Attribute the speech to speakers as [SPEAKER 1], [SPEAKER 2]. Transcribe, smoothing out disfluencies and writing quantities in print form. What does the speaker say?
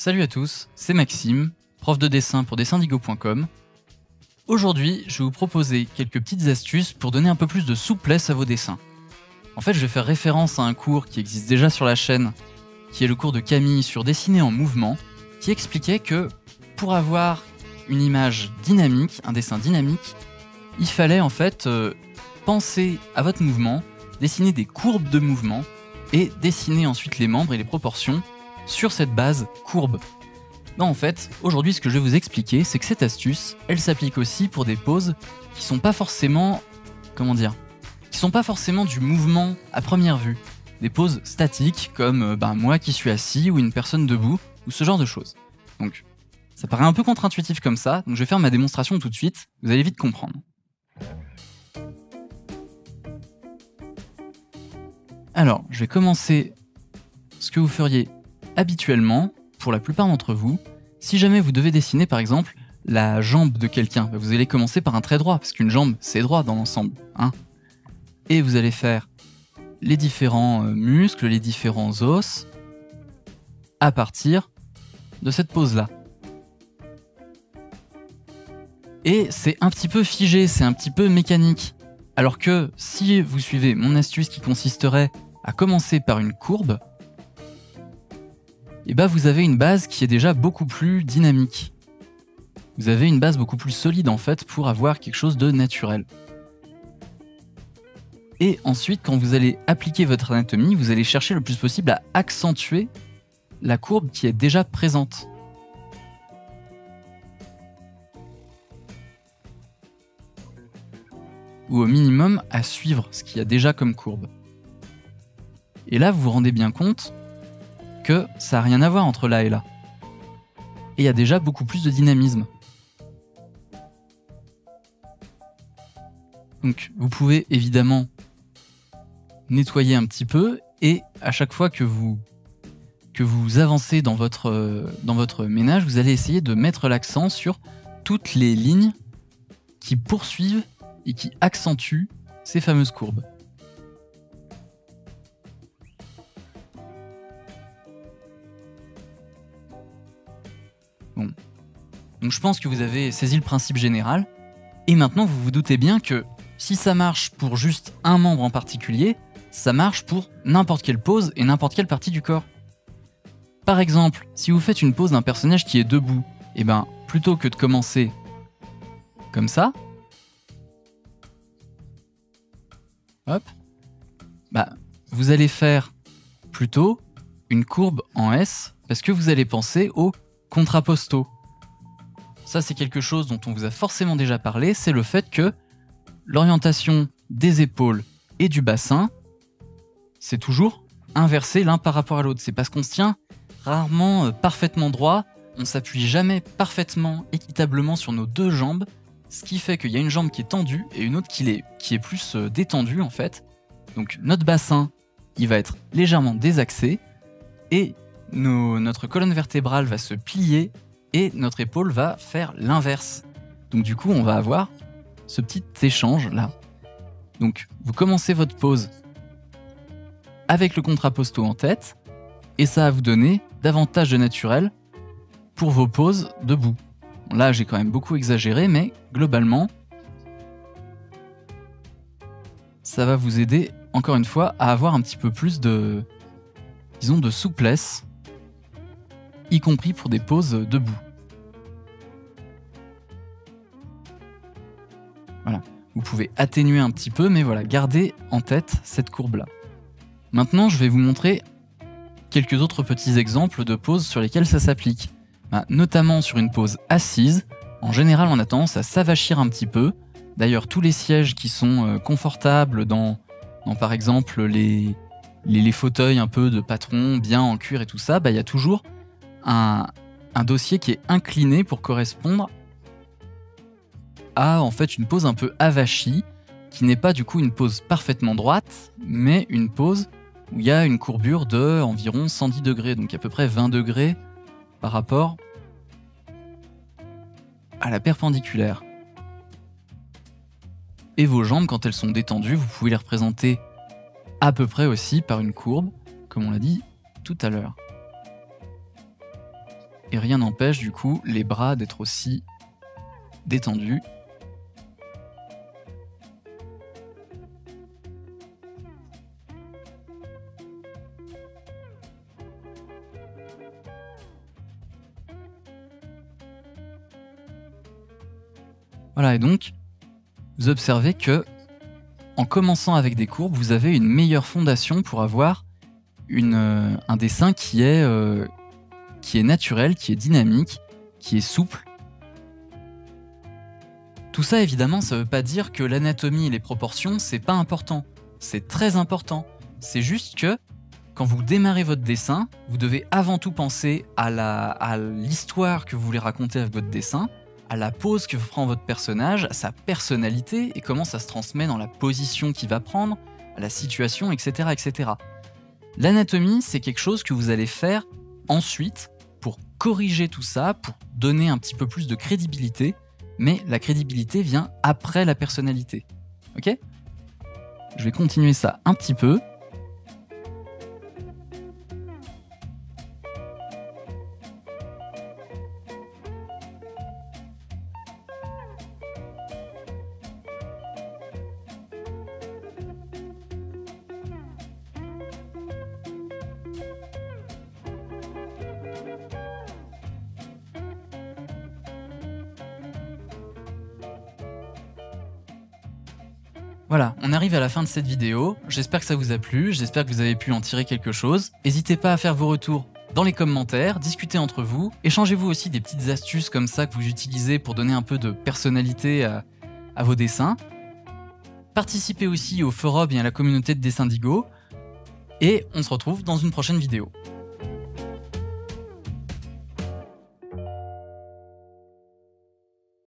[SPEAKER 1] Salut à tous, c'est Maxime, prof de dessin pour dessindigo.com. Aujourd'hui, je vais vous proposer quelques petites astuces pour donner un peu plus de souplesse à vos dessins. En fait, je vais faire référence à un cours qui existe déjà sur la chaîne, qui est le cours de Camille sur dessiner en mouvement, qui expliquait que pour avoir une image dynamique, un dessin dynamique, il fallait en fait penser à votre mouvement, dessiner des courbes de mouvement et dessiner ensuite les membres et les proportions sur cette base courbe. Non, en fait, aujourd'hui, ce que je vais vous expliquer, c'est que cette astuce, elle s'applique aussi pour des poses qui sont pas forcément, qui sont pas forcément du mouvement à première vue. Des poses statiques, comme moi qui suis assis ou une personne debout, ou ce genre de choses. Donc, ça paraît un peu contre-intuitif comme ça, donc je vais faire ma démonstration tout de suite, vous allez vite comprendre. Alors, je vais commencer ce que vous feriez habituellement, pour la plupart d'entre vous. Si jamais vous devez dessiner par exemple la jambe de quelqu'un, vous allez commencer par un trait droit, parce qu'une jambe c'est droit dans l'ensemble. Et vous allez faire les différents muscles, les différents os, à partir de cette pose-là. Et c'est un petit peu figé, c'est un petit peu mécanique. Alors que si vous suivez mon astuce qui consisterait à commencer par une courbe, et vous avez une base qui est déjà beaucoup plus dynamique. Vous avez une base beaucoup plus solide en fait pour avoir quelque chose de naturel. Et ensuite, quand vous allez appliquer votre anatomie, vous allez chercher le plus possible à accentuer la courbe qui est déjà présente. Ou au minimum à suivre ce qu'il y a déjà comme courbe. Et là, vous vous rendez bien compte que ça n'a rien à voir entre là et là. Et il y a déjà beaucoup plus de dynamisme. Donc vous pouvez évidemment nettoyer un petit peu et à chaque fois que vous avancez dans votre ménage, vous allez essayer de mettre l'accent sur toutes les lignes qui poursuivent et qui accentuent ces fameuses courbes. Bon. Donc je pense que vous avez saisi le principe général. Et maintenant, vous vous doutez bien que si ça marche pour juste un membre en particulier, ça marche pour n'importe quelle pose et n'importe quelle partie du corps. Par exemple, si vous faites une pose d'un personnage qui est debout, plutôt que de commencer comme ça, hop, vous allez faire plutôt une courbe en S parce que vous allez penser au contrapposto. Ça, c'est quelque chose dont on vous a forcément déjà parlé, c'est le fait que l'orientation des épaules et du bassin, c'est toujours inversé l'un par rapport à l'autre. C'est parce qu'on se tient rarement parfaitement droit, on s'appuie jamais parfaitement, équitablement sur nos deux jambes, ce qui fait qu'il y a une jambe qui est tendue et une autre qui est plus détendue en fait. Donc notre bassin, il va être légèrement désaxé et notre colonne vertébrale va se plier et notre épaule va faire l'inverse. Donc du coup, on va avoir ce petit échange là. Donc vous commencez votre pose avec le contrapposto en tête et ça va vous donner davantage de naturel pour vos poses debout. Bon, là, j'ai quand même beaucoup exagéré, mais globalement, ça va vous aider, encore une fois, à avoir un petit peu plus de souplesse, y compris pour des poses debout. Voilà, vous pouvez atténuer un petit peu, mais voilà, gardez en tête cette courbe-là. Maintenant, je vais vous montrer quelques autres petits exemples de poses sur lesquelles ça s'applique. Notamment sur une pose assise, en général, on a tendance à s'avachir un petit peu. D'ailleurs, tous les sièges qui sont confortables dans par exemple, les fauteuils un peu de patron, bien en cuir et tout ça, il y a toujours un dossier qui est incliné pour correspondre à en fait une pose un peu avachie, qui n'est pas du coup une pose parfaitement droite, mais une pose où il y a une courbure de environ 110 degrés, donc à peu près 20 degrés par rapport à la perpendiculaire. Et vos jambes, quand elles sont détendues, vous pouvez les représenter à peu près aussi par une courbe, comme on l'a dit tout à l'heure. Et rien n'empêche du coup les bras d'être aussi détendus. Voilà, et donc, vous observez que, en commençant avec des courbes, vous avez une meilleure fondation pour avoir un dessin qui est naturel, qui est dynamique, qui est souple. Tout ça, évidemment, ça veut pas dire que l'anatomie et les proportions, c'est pas important. C'est très important. C'est juste que, quand vous démarrez votre dessin, vous devez avant tout penser à l'histoire que vous voulez raconter avec votre dessin, à la pose que prend votre personnage, à sa personnalité et comment ça se transmet dans la position qu'il va prendre, à la situation, etc. etc. L'anatomie, c'est quelque chose que vous allez faire ensuite pour corriger tout ça, pour donner un petit peu plus de crédibilité, mais la crédibilité vient après la personnalité. Ok ? Je vais continuer ça un petit peu. Voilà, on arrive à la fin de cette vidéo, j'espère que ça vous a plu, j'espère que vous avez pu en tirer quelque chose. N'hésitez pas à faire vos retours dans les commentaires, discutez entre vous, échangez-vous aussi des petites astuces comme ça que vous utilisez pour donner un peu de personnalité à vos dessins. Participez aussi au forum et à la communauté de Dessindigo, et on se retrouve dans une prochaine vidéo.